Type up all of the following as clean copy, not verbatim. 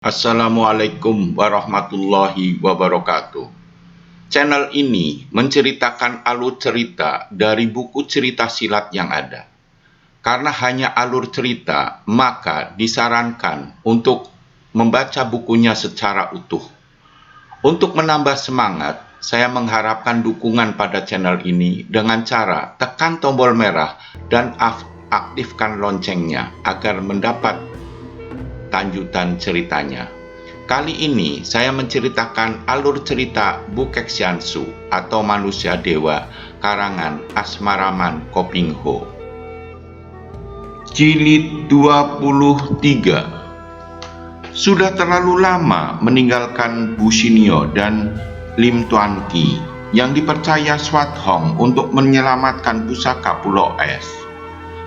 Assalamualaikum warahmatullahi wabarakatuh. Channel ini menceritakan alur cerita dari buku cerita silat yang ada. Karena hanya alur cerita, maka disarankan untuk membaca bukunya secara utuh. Untuk menambah semangat, saya mengharapkan dukungan pada channel ini dengan cara tekan tombol merah dan aktifkan loncengnya agar mendapat lanjutan ceritanya. Kali ini saya menceritakan alur cerita Bukek Xiansu atau Manusia Dewa karangan Asmaraman Kopingho. Jilid 23. Sudah terlalu lama meninggalkan Bu Xinyo dan Lim Tuan Qi yang dipercaya Swat Hong untuk menyelamatkan pusaka Pulau Es.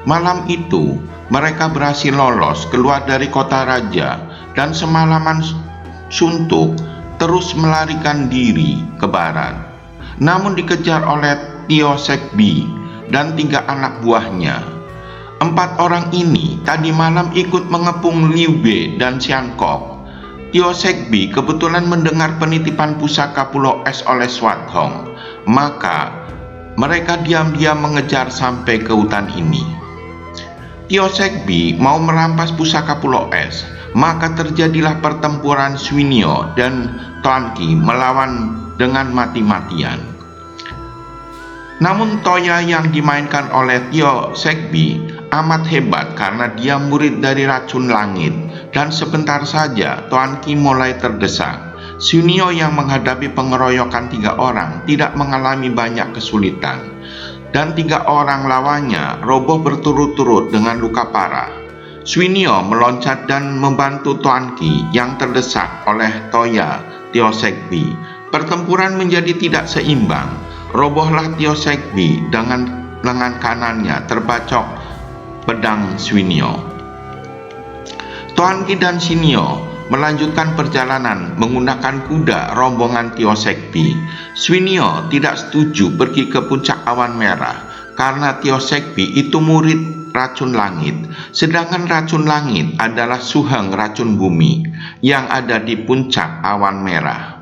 Malam itu, mereka berhasil lolos keluar dari kota raja dan semalaman suntuk terus melarikan diri ke barat. Namun dikejar oleh Tio Sekbi dan 3 anak buahnya. 4 orang ini tadi malam ikut mengepung Liu Bei dan Xian Kok. Tio Sekbi kebetulan mendengar penitipan pusaka Pulau Es oleh Swat Hong. Maka mereka diam-diam mengejar sampai ke hutan ini. Tio Sekbi mau merampas pusaka Pulau Es, maka terjadilah pertempuran Swinyo dan Tuan Qi melawan dengan mati-matian. Namun Toya yang dimainkan oleh Tio Sekbi amat hebat karena dia murid dari racun langit, dan sebentar saja Tuan Qi mulai terdesak. Swinyo yang menghadapi pengeroyokan 3 orang tidak mengalami banyak kesulitan, dan 3 orang lawannya roboh berturut-turut dengan luka parah. Swinyo meloncat dan membantu Tuan Qi yang terdesak oleh Toya Tio Sekbi. Pertempuran menjadi tidak seimbang. Robohlah Tio Sekbi dengan lengan kanannya terbacok pedang Swinyo. Tuan Qi dan Swinyo melanjutkan perjalanan menggunakan kuda rombongan Tio Sekbi. Swinyo tidak setuju pergi ke puncak awan merah karena Tio Sekbi itu murid racun langit, sedangkan racun langit adalah Suheng racun bumi yang ada di puncak awan merah.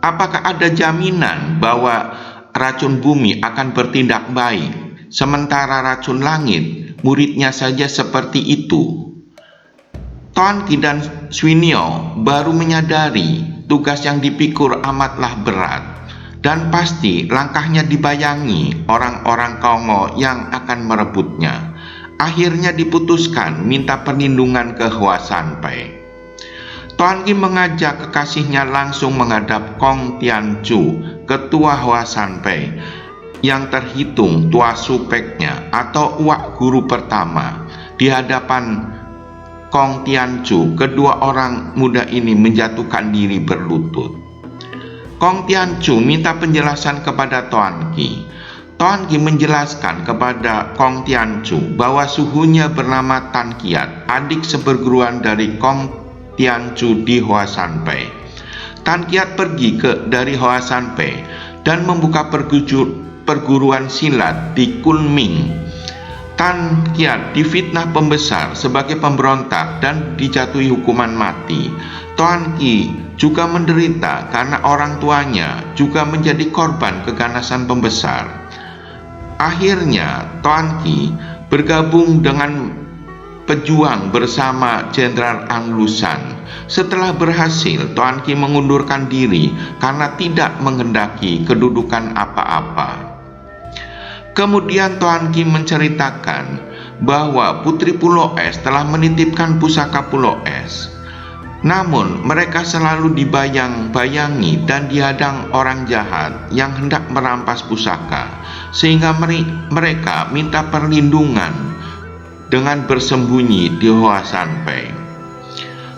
Apakah ada jaminan bahwa racun bumi akan bertindak baik, sementara racun langit muridnya saja seperti itu? Tuan Qi dan Swinyo baru menyadari tugas yang dipikul amatlah berat, dan pasti langkahnya dibayangi orang-orang Kongo yang akan merebutnya. Akhirnya diputuskan minta perlindungan ke Hua Sanpai. Tuan Qi mengajak kekasihnya langsung menghadap Kong Tianchu, ketua Hua Sanpai, yang terhitung tua supeknya atau uak guru pertama. Di hadapan Kong Tianchu, kedua orang muda ini menjatuhkan diri berlutut. Kong Tianchu minta penjelasan kepada Tuan Qi. Tuan Qi menjelaskan kepada Kong Tianchu bahwa suhunya bernama Tan Kiat, adik seperguruan dari Kong Tianchu di Hua Sanpai. Tan Kiat pergi dari Hua Sanpai dan membuka perguruan silat di Kunming. Tan Kiat difitnah pembesar sebagai pemberontak dan dijatuhi hukuman mati. Tuan Qi juga menderita karena orang tuanya juga menjadi korban keganasan pembesar. Akhirnya Tuan Qi bergabung dengan pejuang bersama Jenderal Anglusan. Setelah berhasil, Tuan Qi mengundurkan diri karena tidak menghendaki kedudukan apa-apa. Kemudian Tuan Qi menceritakan bahwa Putri Pulau Es telah menitipkan pusaka Pulau Es. Namun mereka selalu dibayang-bayangi dan dihadang orang jahat yang hendak merampas pusaka, sehingga mereka minta perlindungan dengan bersembunyi di Hua Sanpai.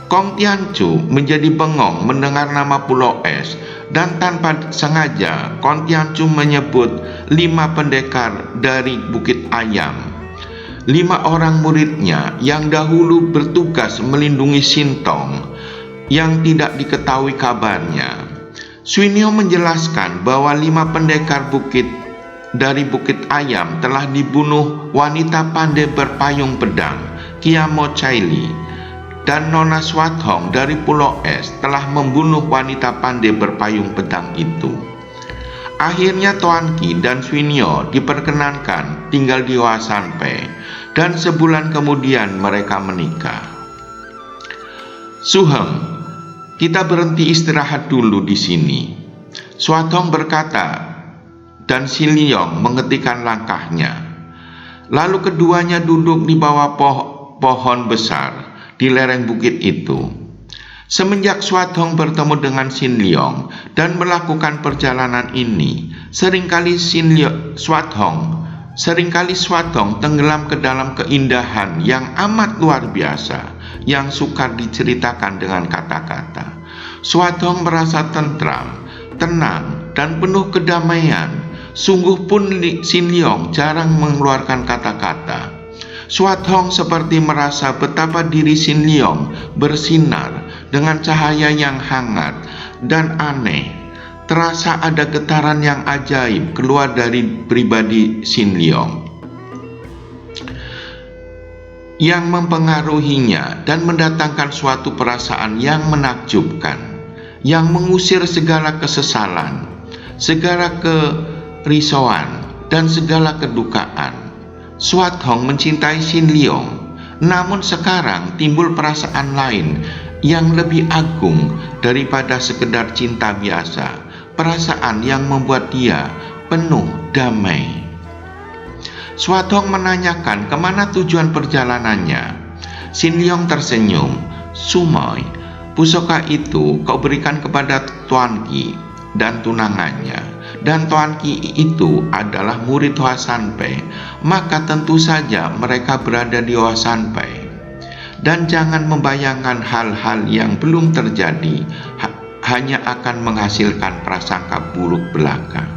Kong Tianchu menjadi bengong mendengar nama Pulau Es, dan tanpa sengaja Kong Tianchu menyebut 5 pendekar dari Bukit Ayam. 5 orang muridnya yang dahulu bertugas melindungi Sintong yang tidak diketahui kabarnya. Swinyo menjelaskan bahwa 5 pendekar dari Bukit Ayam telah dibunuh wanita pandai berpayung pedang, Kiamo Chaili, dan Nona Swathong dari Pulau Es telah membunuh wanita pandai berpayung pedang itu. Akhirnya Toan Ki dan Swinyo diperkenankan tinggal di Hoa San Pe, dan sebulan kemudian mereka menikah. Suheng, kita berhenti istirahat dulu di sini, Swathong berkata, dan Siliong menghentikan langkahnya. Lalu keduanya duduk di bawah pohon besar di lereng bukit itu. Semenjak Swathong bertemu dengan Sin Leong dan melakukan perjalanan ini, seringkali Swathong tenggelam ke dalam keindahan yang amat luar biasa, yang sukar diceritakan dengan kata-kata. Swathong merasa tentram, tenang, dan penuh kedamaian. Sungguh pun Sin Leong jarang mengeluarkan kata-kata. Swathong seperti merasa betapa diri Sin Leong bersinar dengan cahaya yang hangat dan aneh. Terasa ada getaran yang ajaib keluar dari pribadi Sin Leong yang mempengaruhinya dan mendatangkan suatu perasaan yang menakjubkan, yang mengusir segala kesesalan, segala kerisauan, dan segala kedukaan. Swathong mencintai Sin Leong, namun sekarang timbul perasaan lain yang lebih agung daripada sekedar cinta biasa, perasaan yang membuat dia penuh damai. Swathong menanyakan kemana tujuan perjalanannya. Sin Leong tersenyum. Sumoy, pusaka itu kau berikan kepada Toan Ki dan tunangannya, dan Toan Ki itu adalah murid Hoa San Pe, maka tentu saja mereka berada di Hoa San Pe. Dan jangan membayangkan hal-hal yang belum terjadi, hanya akan menghasilkan prasangka buruk belaka.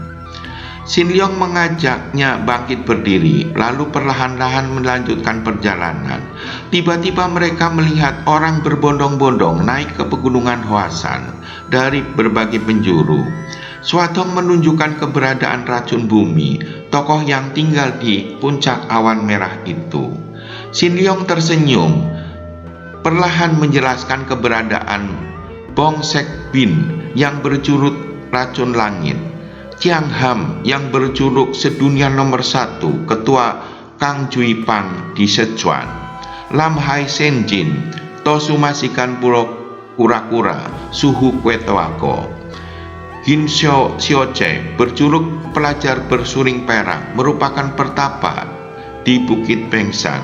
Sin Leong mengajaknya bangkit berdiri, lalu perlahan-lahan melanjutkan perjalanan. Tiba-tiba mereka melihat orang berbondong-bondong naik ke pegunungan Hoa San dari berbagai penjuru. Swathong menunjukkan keberadaan racun bumi, tokoh yang tinggal di puncak awan merah itu. Sin Leong tersenyum, perlahan menjelaskan keberadaan Bong Sek Bin yang berjuluk racun langit, Tiang Ham yang berjuluk sedunia nomor 1, ketua Kang Jui Pang di Sichuan, Lam Hai Sen Jin, Tosu Masikan Pulau Kura-Kura, Suhu Kwetoako, Hin Xiao Che berjuluk pelajar bersuling perak, merupakan pertapa di Bukit Pengsan.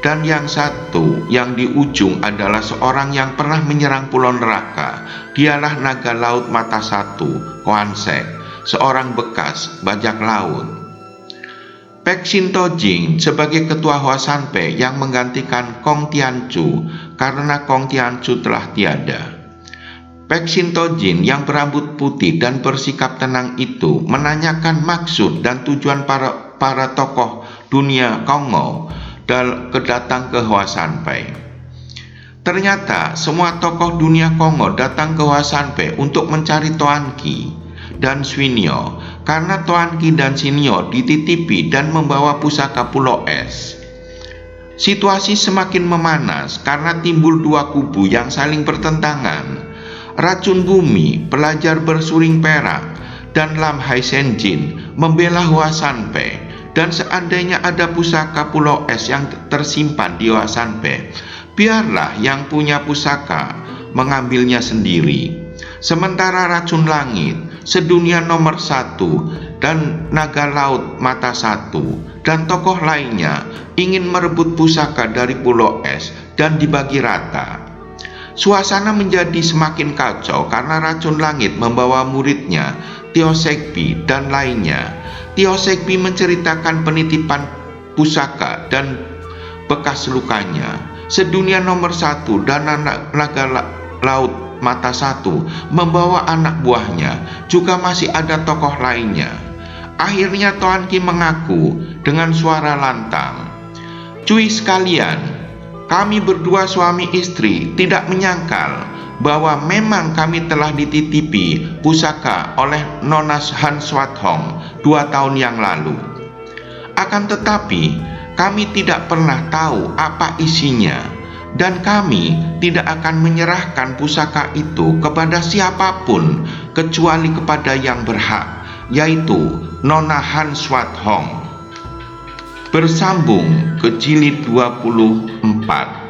Dan yang satu yang di ujung adalah seorang yang pernah menyerang Pulau Neraka. Dialah naga laut mata satu, Koan Sek, seorang bekas bajak laut. Pek Sin Tojing sebagai ketua Hoa San Pe yang menggantikan Kong Tianchu karena Kong Tianchu telah tiada. Pek Sin Tojing yang berambut putih dan bersikap tenang itu menanyakan maksud dan tujuan para tokoh dunia Kongo kedatang ke Hoa San Pe. Ternyata semua tokoh dunia Kongo datang ke Hoa San Pe untuk mencari Toan Ki dan Swinyo, karena Toan Ki dan Swinyo dititipi dan membawa pusaka Pulau Es. Situasi semakin memanas karena timbul dua kubu yang saling bertentangan. Racun bumi, pelajar bersuling perak, dan Lam Hai Sen Jin membela Hoa San Pe. Dan seandainya ada pusaka Pulau Es yang tersimpan di Hoa San Pe, biarlah yang punya pusaka mengambilnya sendiri. Sementara racun langit, sedunia nomor 1, dan naga laut mata 1, dan tokoh lainnya ingin merebut pusaka dari Pulau Es dan dibagi rata. Suasana menjadi semakin kacau karena racun langit membawa muridnya Tio Sekpi dan lainnya. Tio Sekpi menceritakan penitipan pusaka dan bekas lukanya. Sedunia nomor 1 dan naga laut mata 1 membawa anak buahnya. Juga masih ada tokoh lainnya. Akhirnya Toan Ki mengaku dengan suara lantang, "Cuy sekalian, kami berdua suami istri tidak menyangkal bahwa memang kami telah dititipi pusaka oleh Nona Han Swathong 2 tahun yang lalu. Akan tetapi kami tidak pernah tahu apa isinya. dan kami tidak akan menyerahkan pusaka itu kepada siapapun kecuali kepada yang berhak, yaitu Nona Han Swat Hong. Bersambung ke jilid 24.